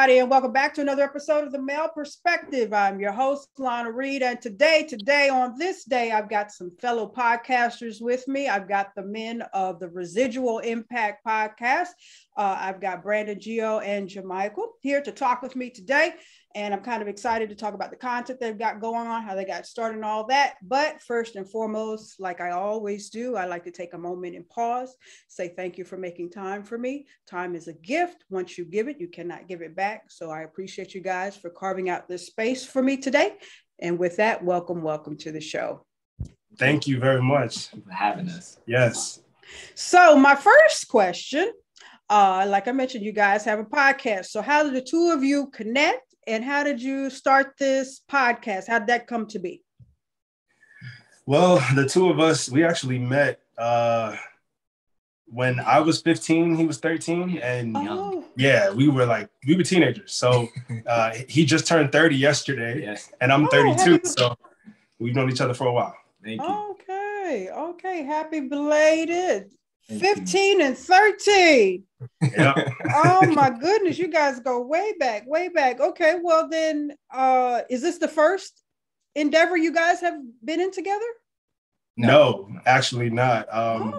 everybody, and welcome back to another episode of The Male Perspective. I'm your host, Lana Reid, and today, on this day, I've got some fellow podcasters with me. I've got the men of the Residual Impact Podcast. I've got Brandon, Gio, and Jamichael here to talk with me today, and I'm kind of excited to talk about the content they've got going on, how they got started and all that. But first and foremost, like I always do, I like to take a moment and pause, say thank you for making time for me. Time is a gift. Once you give it, you cannot give it back. So I appreciate you guys for carving out this space for me today. And with that, welcome to the show. Thank you very much for having us. Yes. So my first question, like I mentioned, you guys have a podcast. So how did the two of you connect, and how did you start this podcast? How did that come to be? Well, the two of us, we actually met when I was 15, he was 13. And yeah, we were teenagers. So he just turned 30 yesterday, and I'm 32. So we've known each other for a while. Thank you. Okay. Happy belated. 15 and 13. Yeah. Oh my goodness, you guys go way back. Okay, well then, is this the first endeavor you guys have been in together? No, actually not. I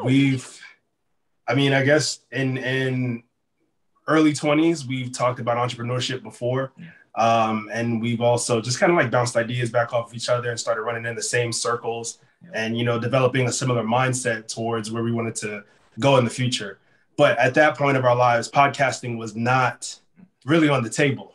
guess in early 20s, we've talked about entrepreneurship before. And we've also just kind of like bounced ideas back off of each other and started running in the same circles and, developing a similar mindset towards where we wanted to go in the future. But at that point of our lives, podcasting was not really on the table.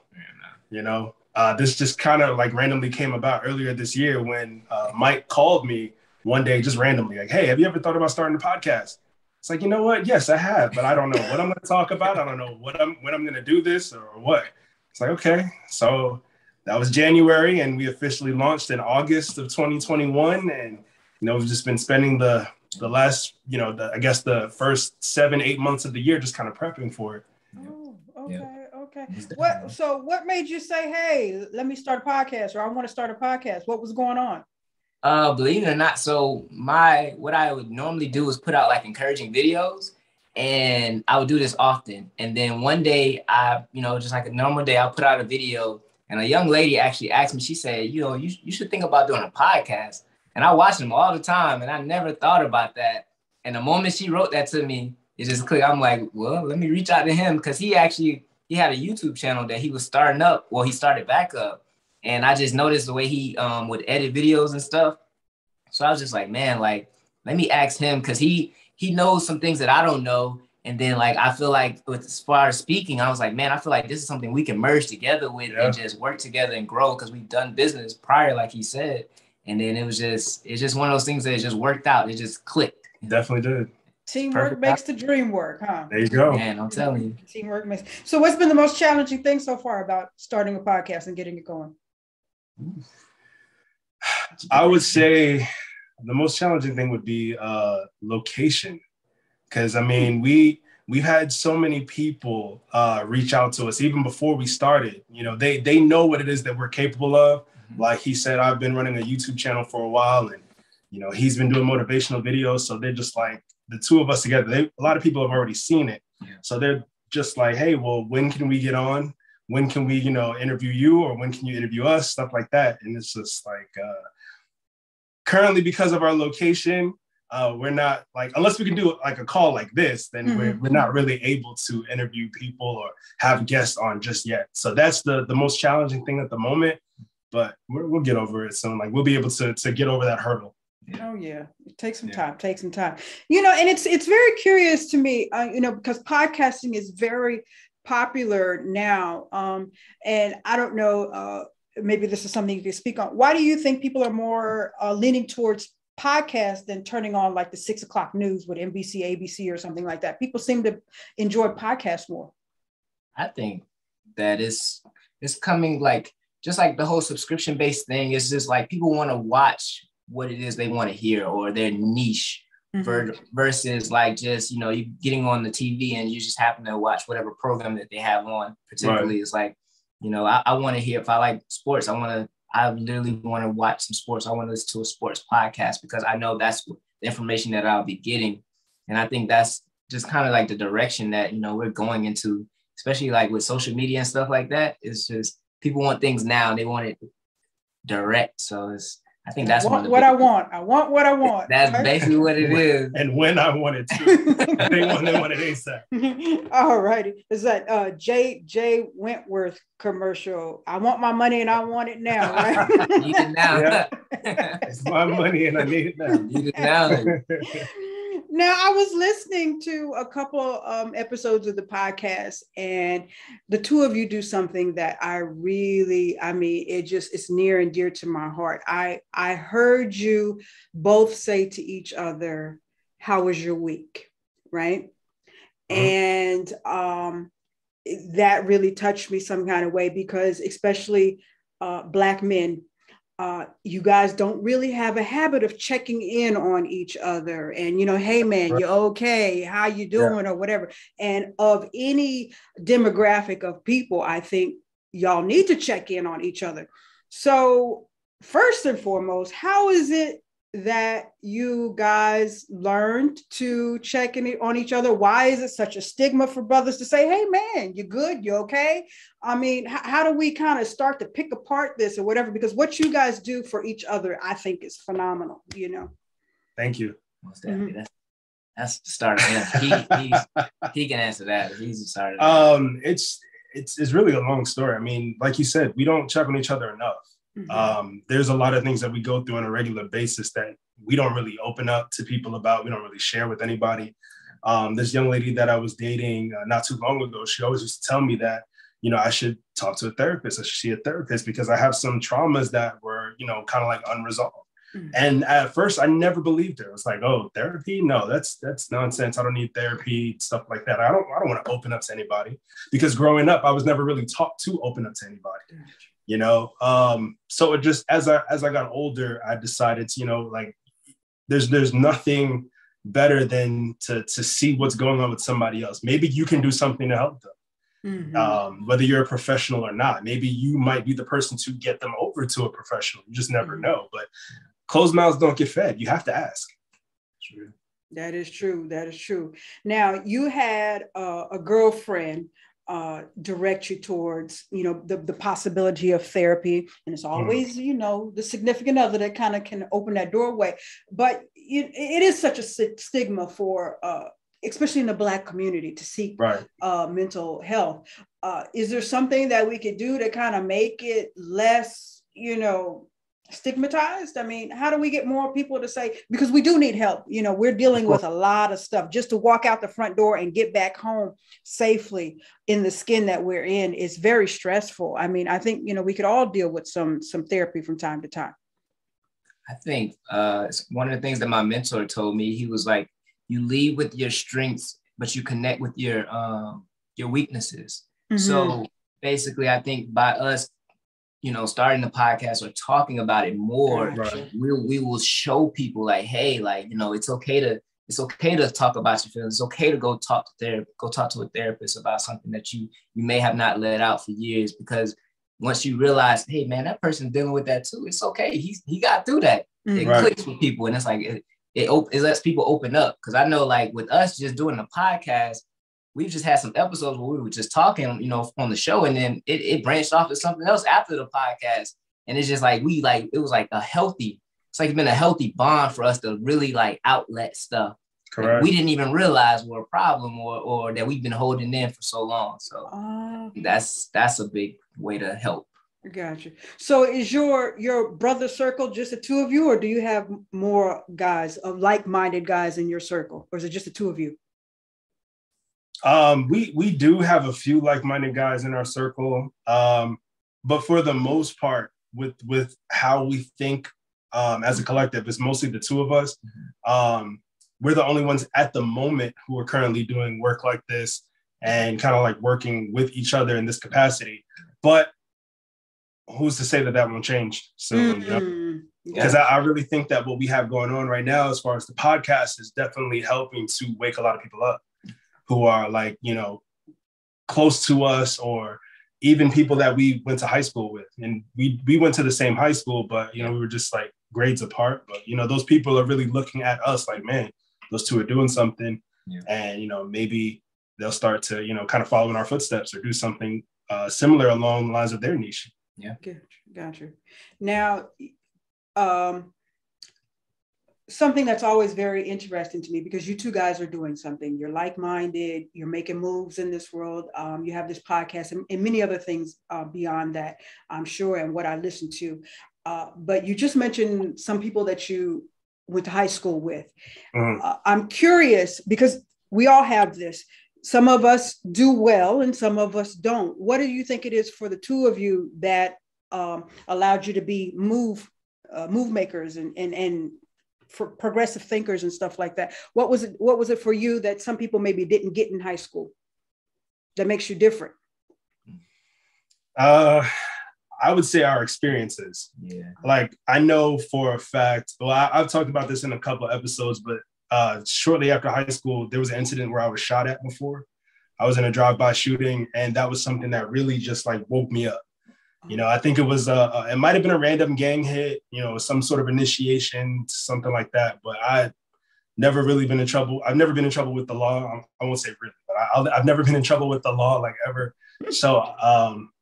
This just kind of like randomly came about earlier this year when Mike called me one day, just randomly, like, hey, have you ever thought about starting a podcast? It's like, you know what? Yes, I have, but I don't know what I'm going to talk about. I don't know when I'm going to do this or what. It's like, okay. So that was January, and we officially launched in August of 2021. And, we've just been spending the last, the first 7-8 months of the year just kind of prepping for it. Oh, okay. What made you say, hey, let me start a podcast, or I want to start a podcast? What was going on? Believe it or not, so what I would normally do is put out like encouraging videos, and I would do this often. And then one day just like a normal day, I'll put out a video, and a young lady actually asked me, she said, you should think about doing a podcast. And I watch them all the time, and I never thought about that. And the moment she wrote that to me, it just clicked. I'm like, well, let me reach out to him, because he had a YouTube channel that he was starting up. Well, he started back up. And I just noticed the way he would edit videos and stuff. So I was just like, man, like, let me ask him, because he knows some things that I don't know. And then, like, I feel like as far as speaking, I was like, man, I feel like this is something we can merge together with and just work together and grow, because we've done business prior, like he said. And then it's just one of those things that just worked out. It just clicked. Definitely did. Teamwork makes the dream work, huh? There you go. Man, I'm telling you. Teamwork makes. So what's been the most challenging thing so far about starting a podcast and getting it going? I would say the most challenging thing would be location. Because, we've had so many people reach out to us even before we started. They know what it is that we're capable of. Like he said, I've been running a YouTube channel for a while, and, he's been doing motivational videos. So they're just like, the two of us together, a lot of people have already seen it. Yeah. So they're just like, hey, well, when can we get on? When can we, interview you, or when can you interview us? Stuff like that. And it's just like, currently, because of our location, we're not like, unless we can do like a call like this, then we're not really able to interview people or have guests on just yet. So that's the most challenging thing at the moment. But we'll get over it soon. Like, we'll be able to get over that hurdle. Oh yeah, take some time. And it's very curious to me, because podcasting is very popular now. And I don't know, maybe this is something you can speak on. Why do you think people are more leaning towards podcasts than turning on like the 6 o'clock news with NBC, ABC, or something like that? People seem to enjoy podcasts more. I think that it's coming like, just like the whole subscription-based thing, is just like people want to watch what it is they want to hear, or their niche, versus like just, you getting on the TV and you just happen to watch whatever program that they have on. Particularly, It's like, I want to hear, if I like sports, I literally want to watch some sports. I want to listen to a sports podcast, because I know that's the information that I'll be getting. And I think that's just kind of like the direction that, we're going into especially like with social media and stuff like that. It's just people want things now and they want it direct. So I think that's what I want. I want what I want. That's basically what it is. And when I want it to. they want it ASAP. All righty. Is that Jay Wentworth commercial? I want my money and I want it now, right? Need it now. Yeah. It's my money and I need it now. Need it now. Now, I was listening to a couple episodes of the podcast, and the two of you do something that it's near and dear to my heart. I heard you both say to each other, "How was your week?" Right? And that really touched me some kind of way, because especially Black men, you guys don't really have a habit of checking in on each other and, hey man, you okay? How you doing? Or whatever. And of any demographic of people, I think y'all need to check in on each other. So first and foremost, how is it that you guys learned to check in on each other? Why is it such a stigma for brothers to say, hey man, you good? You okay? I mean, how do we kind of start to pick apart this or whatever? Because what you guys do for each other, I think is phenomenal, Thank you. That's the start of him. He can answer that. He's the start of that. It's really a long story. I mean, like you said, we don't check on each other enough. There's a lot of things that we go through on a regular basis that we don't really open up to people about. We don't really share with anybody. This young lady that I was dating not too long ago, she always used to tell me that, I should talk to a therapist. I should see a therapist because I have some traumas that were, kind of like unresolved. And at first I never believed her. It was like, oh, therapy? No, that's nonsense. I don't need therapy, stuff like that. I don't want to open up to anybody, because growing up, I was never really taught to open up to anybody. So it just, as I got older, I decided to, there's nothing better than to see what's going on with somebody else. Maybe you can do something to help them. Whether you're a professional or not, maybe you might be the person to get them over to a professional. You just never know. But closed mouths don't get fed. You have to ask. True. That is true. That is true. Now, you had a girlfriend direct you towards, the possibility of therapy. And it's always, the significant other that kind of can open that doorway. But it is such a stigma for, especially in the Black community, to seek mental health. Is there something that we could do to kind of make it less, stigmatized? I mean, how do we get more people to say, because we do need help, we're dealing with a lot of stuff. Just to walk out the front door and get back home safely in the skin that we're in is very stressful. I mean, I think, we could all deal with some therapy from time to time. I think it's one of the things that my mentor told me. He was like, you lead with your strengths, but you connect with your weaknesses. So basically, I think by us, starting the podcast or talking about it more, we will show people like, hey, it's okay to talk about your feelings. It's okay to go talk to a therapist about something that you may have not let out for years, because once you realize, hey man, that person's dealing with that too, it's okay. He got through that. It clicks with people, and it's like it lets people open up. Because I know, like with us just doing the podcast, we've just had some episodes where we were just talking, on the show, and then it branched off to something else after the podcast. And it's just like, it was like it's been a healthy bond for us to really like outlet stuff. Correct. We didn't even realize were a problem or that we've been holding in for so long. So that's a big way to help. Gotcha. So is your brother circle just the two of you, or do you have more guys, like-minded guys in your circle, or is it just the two of you? We do have a few like-minded guys in our circle, but for the most part, with how we think as a collective, it's mostly the two of us. We're the only ones at the moment who are currently doing work like this and kind of like working with each other in this capacity. But who's to say that won't change soon? Because I really think that what we have going on right now, as far as the podcast, is definitely helping to wake a lot of people up who are like, close to us, or even people that we went to high school with. And we went to the same high school, but, we were just like grades apart. But, those people are really looking at us like, man, those two are doing something. And, maybe they'll start to, you know, kind of follow in our footsteps or do something similar along the lines of their niche. Yeah. Gotcha. Now, something that's always very interesting to me, because you two guys are doing something, you're like-minded, you're making moves in this world. You have this podcast and many other things beyond that, I'm sure, and what I listen to. But you just mentioned some people that you went to high school with. I'm curious, because we all have this. Some of us do well and some of us don't. What do you think it is for the two of you that allowed you to be move makers and for progressive thinkers and stuff like that? What was it for you that some people maybe didn't get in high school that makes you different? I would say our experiences. Yeah. Like, I know for a fact, well, I've talked about this in a couple of episodes, but shortly after high school, there was an incident where I was shot at before. I was in a drive-by shooting, and that was something that really just like woke me up. You know, I think it was, it might've been a random gang hit, you know, some sort of initiation, something like that. But I never really been in trouble. I've never been in trouble with the law. I won't say really, but I've never been in trouble with the law, like, ever. So,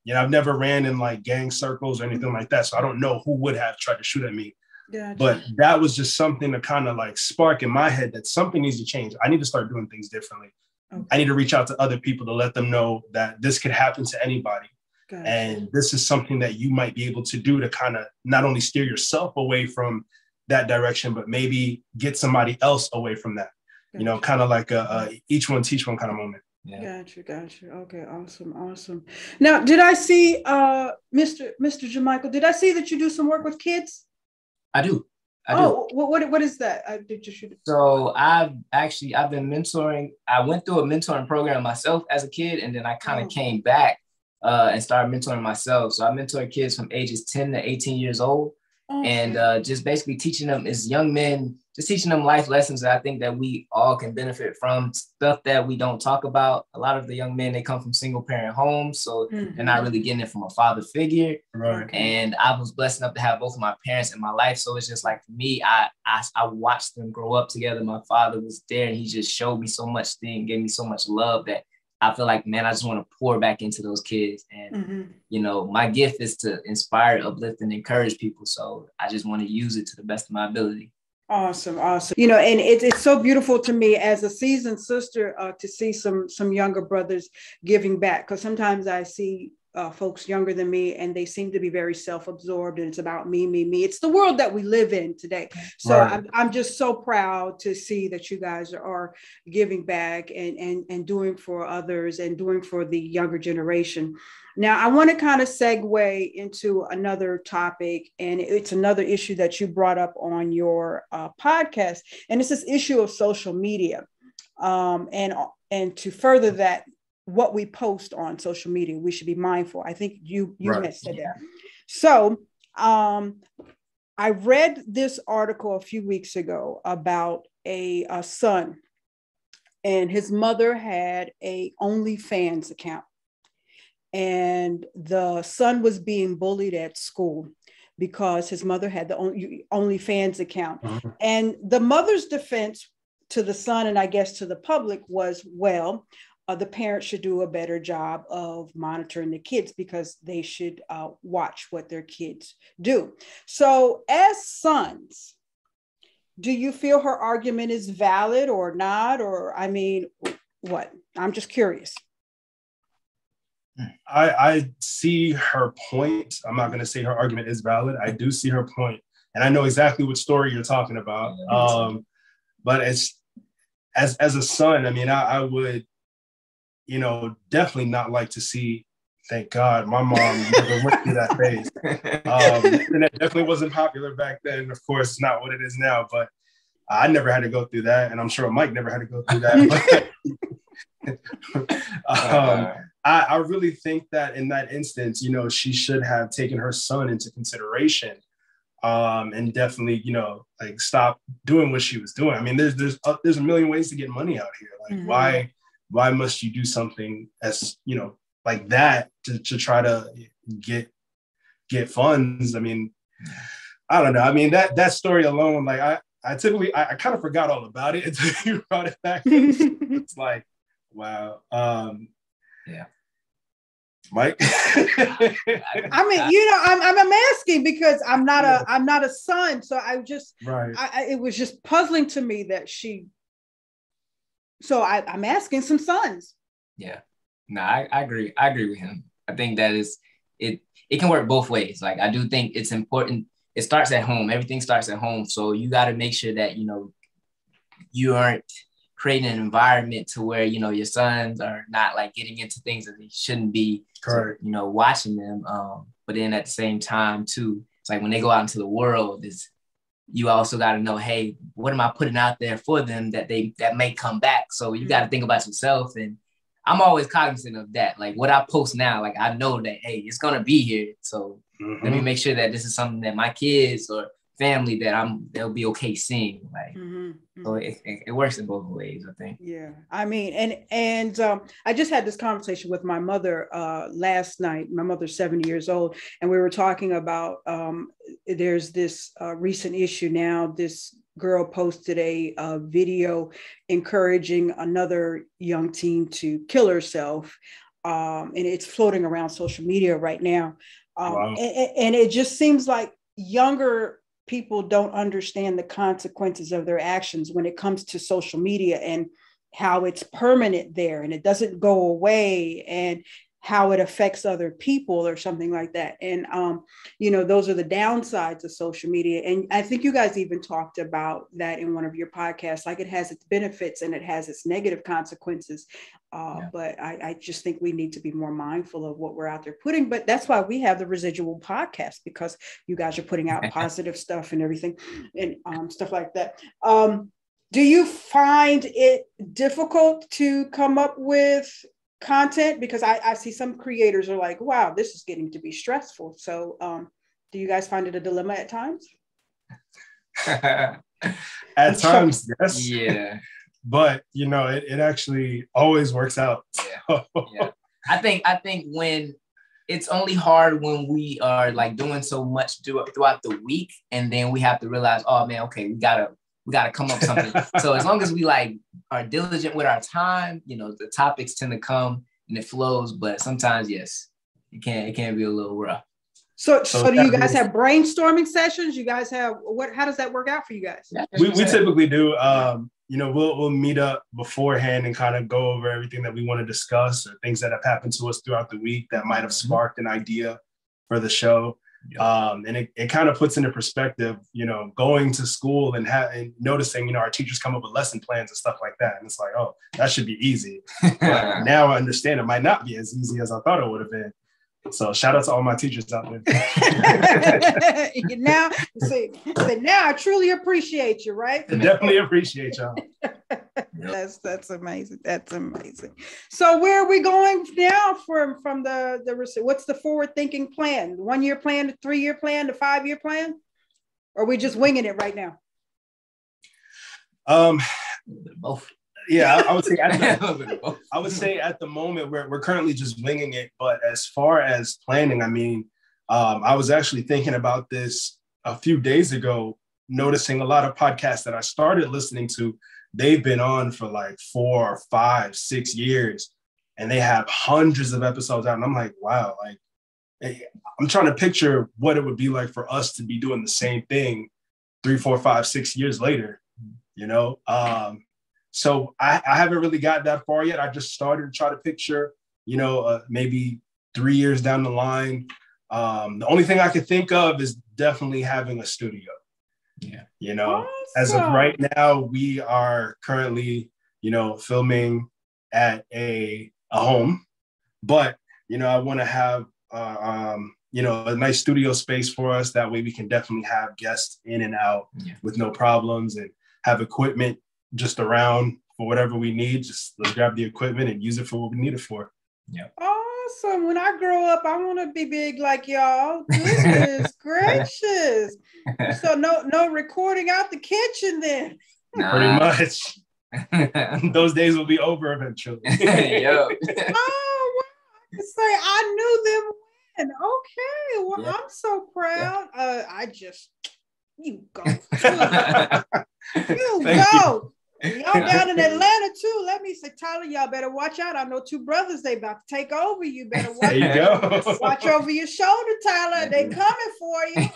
you know, I've never ran in like gang circles or anything like that. So I don't know who would have tried to shoot at me. Gotcha. But that was just something to kind of like spark in my head that something needs to change. I need to start doing things differently. Okay. I need to reach out to other people to let them know that this could happen to anybody. Gotcha. And this is something that you might be able to do to kind of not only steer yourself away from that direction, but maybe get somebody else away from that. Gotcha. You know, kind of like a each one teach one kind of moment. Yeah. Gotcha. Okay, awesome. Now, did I see, Mr. Jamichael, did I see that you do some work with kids? I do. What is that? Did you shoot? So I've been mentoring. I went through a mentoring program myself as a kid, and then I kind of came back and started mentoring myself. So I mentor kids from ages 10 to 18 years old. And just basically teaching them as young men, just teaching them life lessons that I think that we all can benefit from, stuff that we don't talk about. A lot of the young men, they come from single parent homes, so they're not really getting it from a father figure. Right. And I was blessed enough to have both of my parents in my life. So it's just like, for me, I watched them grow up together. My father was there and he just showed me so much thing, gave me so much love that I feel like, man, I just want to pour back into those kids. And, you know, my gift is to inspire, uplift, and encourage people. So I just want to use it to the best of my ability. Awesome. You know, and it's so beautiful to me as a seasoned sister to see some younger brothers giving back. Because sometimes I see folks younger than me and they seem to be very self-absorbed and it's about me. It's the world that we live in today. So right. I'm just so proud to see that you guys are giving back and doing for others and doing for the younger generation. Now, I want to kind of segue into another topic, and it's another issue that you brought up on your podcast, and it's this issue of social media. And to further that, what we post on social media, we should be mindful. I think you right. had said that. So I read this article a few weeks ago about a son, and his mother had a OnlyFans account. And the son was being bullied at school because his mother had the OnlyFans account. Mm-hmm. And the mother's defense to the son, and I guess to the public, was, well, the parents should do a better job of monitoring the kids because they should watch what their kids do. So as sons, do you feel her argument is valid or not? Or, I mean, what? I'm just curious. I see her point. I'm not going to say her argument is valid. I do see her point, and I know exactly what story you're talking about. But as a son, I mean, I would, you know, definitely not like to see. Thank God, my mom never went through that phase. And that definitely wasn't popular back then. Of course, it's not what it is now. But I never had to go through that, and I'm sure Mike never had to go through that. I really think that in that instance, you know, she should have taken her son into consideration, and definitely, you know, like stop doing what she was doing. I mean, there's a million ways to get money out here. Like, mm-hmm. why must you do something as, you know, like that to try to get funds? I mean, I don't know. I mean, that story alone, like I kind of forgot all about it until you brought it back. It's like, Wow. Yeah. Mike. I mean, I'm asking because I'm not a son, so right. It was just puzzling to me that she. So I'm asking some sons. Yeah. No, I agree. I agree with him. I think that it can work both ways. Like, I do think it's important. It starts at home. Everything starts at home. So you got to make sure that, you aren't creating an environment to where, your sons are not like getting into things that they shouldn't be, correct. Watching them. But then at the same time too, it's like when they go out into the world, you also got to know, hey, what am I putting out there for them that may come back? So you got to think about yourself. And I'm always cognizant of that. Like, what I post now, like, I know that, hey, it's going to be here. So let me make sure that this is something that my kids or family they'll be okay seeing. Like, so it works in both ways, I think. Yeah. I mean, and I just had this conversation with my mother last night. My mother's 70 years old, and we were talking about there's this recent issue now. This girl posted a video encouraging another young teen to kill herself. And it's floating around social media right now. Wow. And it just seems like younger people don't understand the consequences of their actions when it comes to social media and how it's permanent there and it doesn't go away, and how it affects other people or something like that. And, those are the downsides of social media. And I think you guys even talked about that in one of your podcasts, like it has its benefits and it has its negative consequences. But I just think we need to be more mindful of what we're out there putting. But that's why we have the Residual Podcast, because you guys are putting out positive stuff and everything and stuff like that. Do you find it difficult to come up with content? Because I see some creators are like, wow, this is getting to be stressful. So do you guys find it a dilemma at times? At times, yes. Yeah. But it actually always works out. Yeah. I think when it's only hard when we are like doing so much throughout the week, and then we have to realize, oh man, okay, we gotta come up with something. So as long as we like are diligent with our time, the topics tend to come and it flows. But sometimes, yes, it can be a little rough. So do you guys have brainstorming sessions? You guys have how does that work out for you guys? Yeah, we typically do. We'll meet up beforehand and kind of go over everything that we want to discuss or things that have happened to us throughout the week that might have sparked an idea for the show. Yeah. And it kind of puts into perspective, going to school and noticing, our teachers come up with lesson plans and stuff like that. And it's like, oh, that should be easy. But now I understand it might not be as easy as I thought it would have been. So shout out to all my teachers out there. Now I truly appreciate you, right? I definitely appreciate y'all. That's amazing. That's amazing. So where are we going now from the what's the forward thinking plan? 1 year plan, the 3 year plan, the 5 year plan? Or are we just winging it right now? Both. Yeah, I would say at the moment we're currently just winging it. But as far as planning, I mean, I was actually thinking about this a few days ago, noticing a lot of podcasts that I started listening to, they've been on for like 4, 5, 6 years, and they have hundreds of episodes out. And I'm like, wow, like I'm trying to picture what it would be like for us to be doing the same thing 3, 4, 5, 6 years later, So I haven't really got that far yet. I just started to try to picture, maybe 3 years down the line. The only thing I could think of is definitely having a studio. Yeah. Awesome. As of right now, we are currently, filming at a home, but, I want to have, a nice studio space for us. That way we can definitely have guests in and out with no problems, and have equipment just around for whatever we need. Just let's grab the equipment and use it for what we need it for. Yeah. Awesome. When I grow up, I want to be big like y'all. Goodness gracious. So no recording out the kitchen then. Pretty much. Those days will be over eventually. Yo. Oh, wow. I can say I knew them when. Okay. Well, I'm so proud. You go. You go. Y'all down in Atlanta too. Let me say, Tyler, y'all better watch out. I know two brothers, they about to take over. You better watch over your shoulder, Tyler. They coming for you.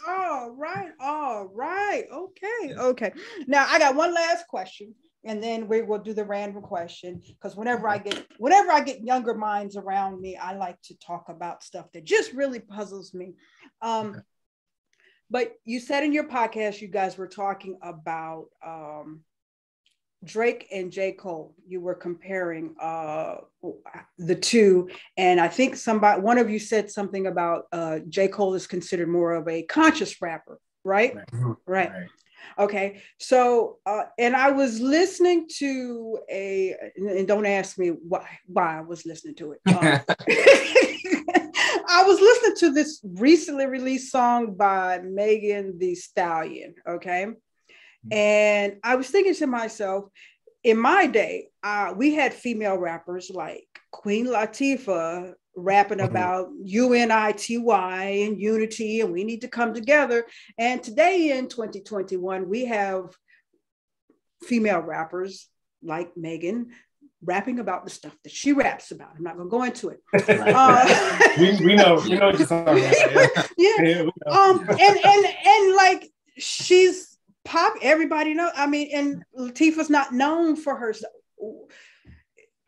All right. Okay. Now I got one last question, and then we will do the random question. Because whenever I get younger minds around me, I like to talk about stuff that just really puzzles me. But you said in your podcast, you guys were talking about Drake and J. Cole. You were comparing the two. And I think one of you said something about J. Cole is considered more of a conscious rapper, right? Right. Okay. So, and I was listening to and don't ask me why I was listening to it. I was listening to this recently released song by Megan Thee Stallion, okay? And I was thinking to myself, in my day, we had female rappers like Queen Latifah rapping about UNITY and unity, and we need to come together. And today in 2021, we have female rappers like Megan rapping about the stuff that she raps about. I'm not going to go into it. We know what you're talking about. And like she's pop. Everybody knows. I mean, and Latifah's not known for her.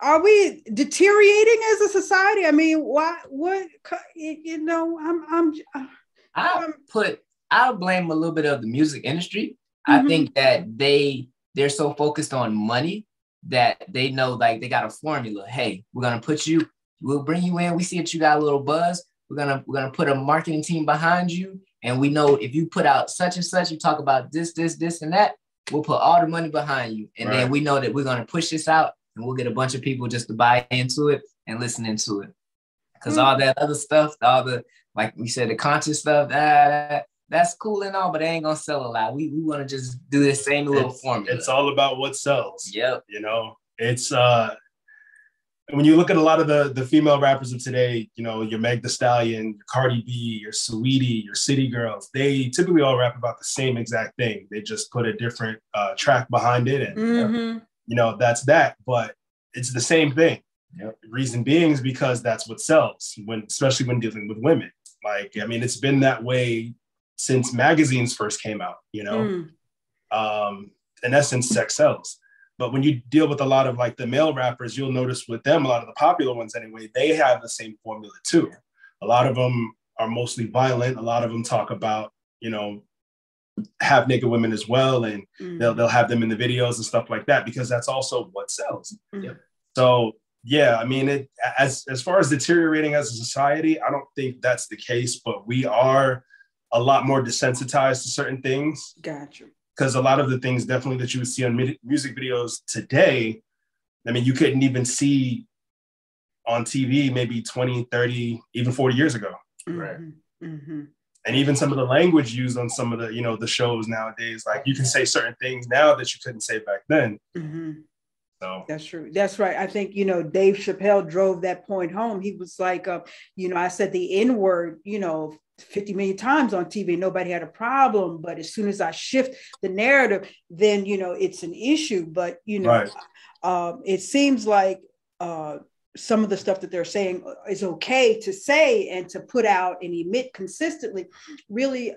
Are we deteriorating as a society? I mean, why? What? You know, I'll blame a little bit of the music industry. I think that they're so focused on money that they know, like, they got a formula. Hey, we'll bring you in. We see that you got a little buzz. We're gonna put a marketing team behind you, and we know if you put out such and such, you talk about this, and that, we'll put all the money behind you, and then we know that we're gonna push this out, and we'll get a bunch of people just to buy into it and listen into it. Because all that other stuff, all the, like we said, the conscious stuff, that's cool and all, but they ain't gonna sell a lot. We want to just do the same little formula. It's all about what sells. Yep. You know, it's when you look at a lot of the female rappers of today, you know, your Meg Thee Stallion, your Cardi B, your Saweetie, your City Girls, they typically all rap about the same exact thing. They just put a different track behind it, and you know, that's that. But it's the same thing. Yep. Reason being is because that's what sells, especially when dealing with women. Like, I mean, it's been that way since magazines first came out, you know. In essence, sex sells. But when you deal with a lot of like the male rappers, you'll notice with them, a lot of the popular ones anyway, they have the same formula too. A lot of them are mostly violent. A lot of them talk about, you know, half naked women as well. And they'll have them in the videos and stuff like that, because that's also what sells. So yeah, I mean, as far as deteriorating as a society, I don't think that's the case, but we are a lot more desensitized to certain things. Gotcha. Because a lot of the things definitely that you would see on music videos today, I mean, you couldn't even see on TV maybe 20, 30, even 40 years ago. Right. And even some of the language used on some of the, you know, the shows nowadays, like you can say certain things now that you couldn't say back then. So that's true. That's right. I think, you know, Dave Chappelle drove that point home. He was like, you know, I said the N-word, you know, 50 million times on TV, nobody had a problem. But as soon as I shift the narrative, then, you know, it's an issue. But, you know, it seems like some of the stuff that they're saying is okay to say and to put out and emit consistently really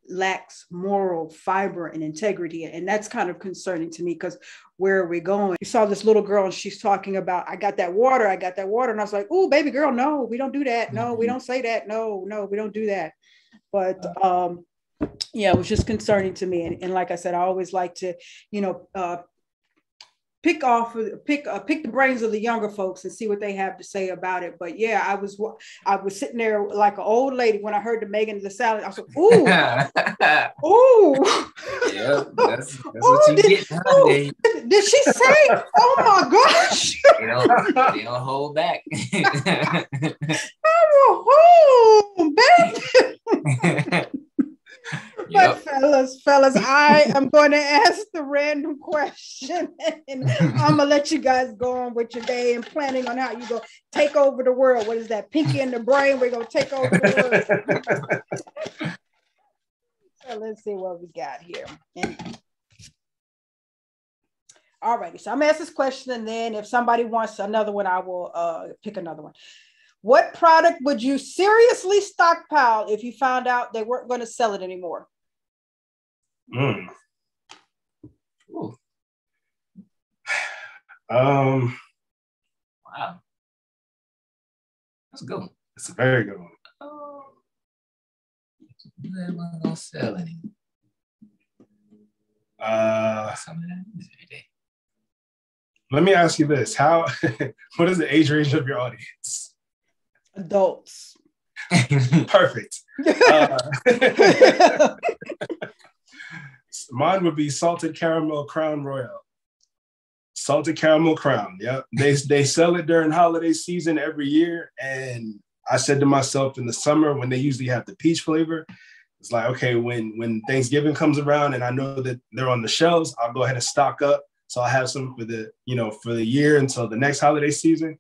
lacks moral fiber and integrity. And that's kind of concerning to me, because where are we going? You saw this little girl and she's talking about, I got that water. And I was like, oh, baby girl, no, we don't do that. No, we don't say that. No, we don't do that. But yeah, it was just concerning to me. And like I said, I always like to, you know, pick the brains of the younger folks and see what they have to say about it. But yeah, I was sitting there like an old lady when I heard the Megan Thee Stallion. I was like, ooh, ooh. Yeah, that's what you get nowadays. Did she say? Oh my gosh! They don't hold back. I'm baby. But fellas, I am going to ask the random question, and I'm gonna let you guys go on with your day and planning on how you go take over the world. What is that? Pinky in the brain. We're gonna take over the world. So let's see what we got here. And All righty. So I'm gonna ask this question, and then if somebody wants another one, I will pick another one. What product would you seriously stockpile if you found out they weren't going to sell it anymore? Ooh. Wow. That's a good one. It's a very good one. They weren't gonna sell any. Let me ask you this: what is the age range of your audience? Adults. Perfect. Mine would be salted caramel Crown Royale. Salted caramel Crown. Yep. They sell it during holiday season every year, and I said to myself in the summer when they usually have the peach flavor, it's like, okay, when Thanksgiving comes around and I know that they're on the shelves, I'll go ahead and stock up. So I'll have some for the year until the next holiday season.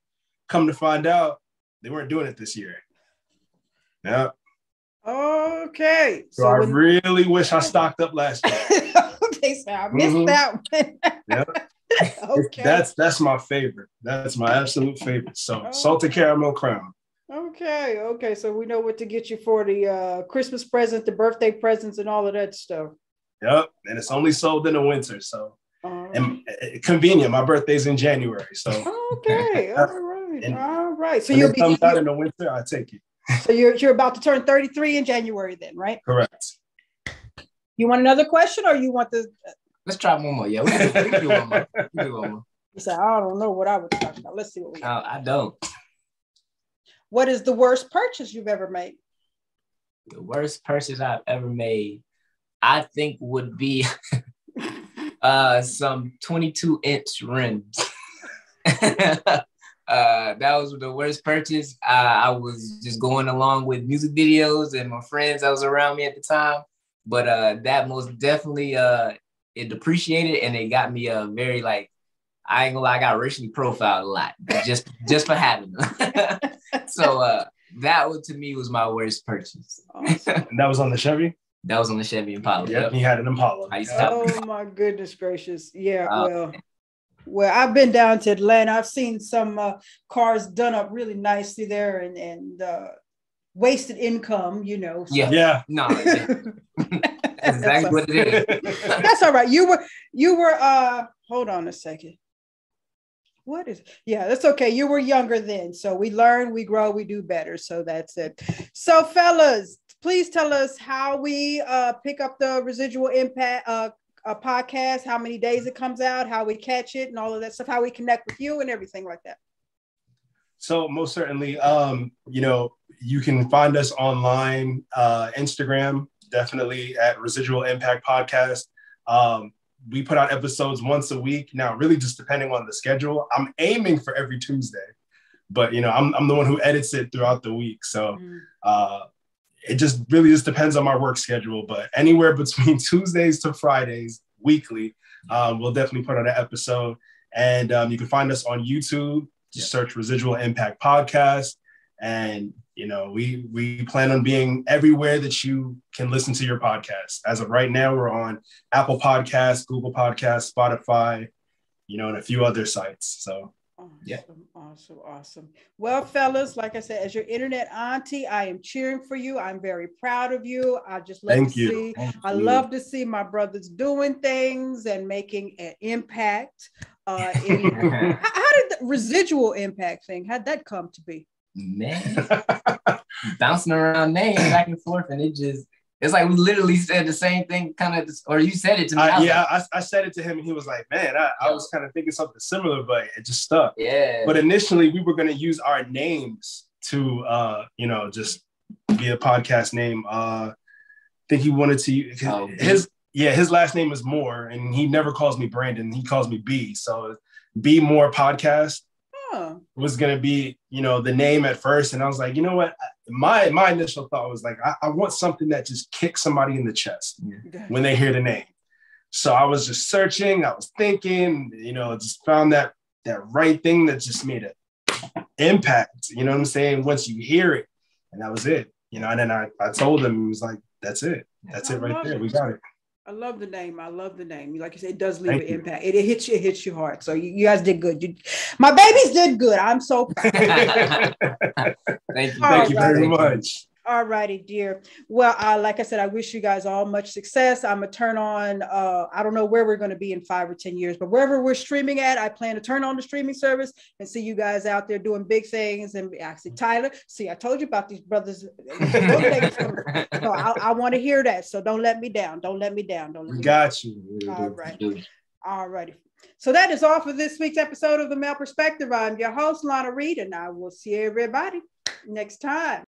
Come to find out, they weren't doing it this year. Yeah. Okay. So I really wish I stocked up last year. Okay, so I missed that one. Yeah. Okay. That's my favorite. That's my absolute favorite. So salted caramel Crown. Okay. So we know what to get you for the Christmas present, the birthday presents, and all of that stuff. Yep. And it's only sold in the winter. So and convenient. My birthday's in January. So okay. All right. So you'll be comes out in the winter, I take it. So you're about to turn 33 in January then, right? Correct. You want another question or you want the Let's try one more. Yeah, we can do one more. You say, I don't know what I was talking about. Let's see what we got. I don't. What is the worst purchase you've ever made? The worst purchase I've ever made, I think, would be some 22-inch rims. That was the worst purchase. I was just going along with music videos and my friends that was around me at the time. But that most definitely, it depreciated and it got me a very, like, I ain't gonna lie, I got racially profiled a lot just for having them. So that one to me was my worst purchase. Awesome. And that was on the Chevy? That was on the Chevy Impala. Yep, he had an Impala. Oh my goodness gracious. Yeah, well, I've been down to Atlanta. I've seen some cars done up really nicely there and wasted income, you know. So. Yeah. No. Yeah. That's exactly what it is. That's all right. You were hold on a second. What is, yeah, that's okay. You were younger then. So we learn, we grow, we do better. So that's it. So fellas, please tell us how we pick up the Residual Impact podcast, how many days it comes out, how we catch it and all of that stuff, how we connect with you and everything like that. So most certainly, you can find us online, Instagram, definitely at Residual Impact Podcast. We put out episodes once a week. Now, really just depending on the schedule. I'm aiming for every Tuesday, but I'm the one who edits it throughout the week. So it just really just depends on my work schedule, but anywhere between Tuesdays to Fridays weekly, we'll definitely put out an episode. And you can find us on YouTube. Just search Residual Impact Podcast. And, we plan on being everywhere that you can listen to your podcast. As of right now, we're on Apple Podcasts, Google Podcasts, Spotify, and a few other sites. So, Awesome. Well, fellas, like I said, as your internet auntie, I am cheering for you. I'm very proud of you. I just love love to see my brothers doing things and making an impact. How did the Residual Impact thing, how'd that come to be? Man, bouncing around names back and forth, and it's like we literally said the same thing, kind of, or you said it to me. I said it to him, and he was like, "Man, I was kind of thinking something similar, but it just stuck." Yeah. But initially, we were going to use our names to, just be a podcast name. I think he wanted to his last name is Moore, and he never calls me Brandon. He calls me B. So B Moore Podcast was going to be, the name at first. And I was like, you know what? My initial thought was like, I want something that just kicks somebody in the chest when they hear the name. So I was just searching, I was thinking, just found that right thing that just made an impact, you know what I'm saying? Once you hear it, and that was it, and then I told him, he was like, that's it. That's it right there. We got it. I love the name. I love the name. Like you said, it does leave an impact. It hits you hard. So you guys did good. My babies did good. I'm so proud. Thank you very much. All righty, dear. Well, like I said, I wish you guys all much success. I'm going to turn on, I don't know where we're going to be in 5 or 10 years, but wherever we're streaming at, I plan to turn on the streaming service and see you guys out there doing big things. And actually, Tyler, see, I told you about these brothers. So I want to hear that. So don't let me down. Don't let me down. Don't let me got you. All right. All righty. So that is all for this week's episode of The Male Perspective. I'm your host, Lana Reid, and I will see everybody next time.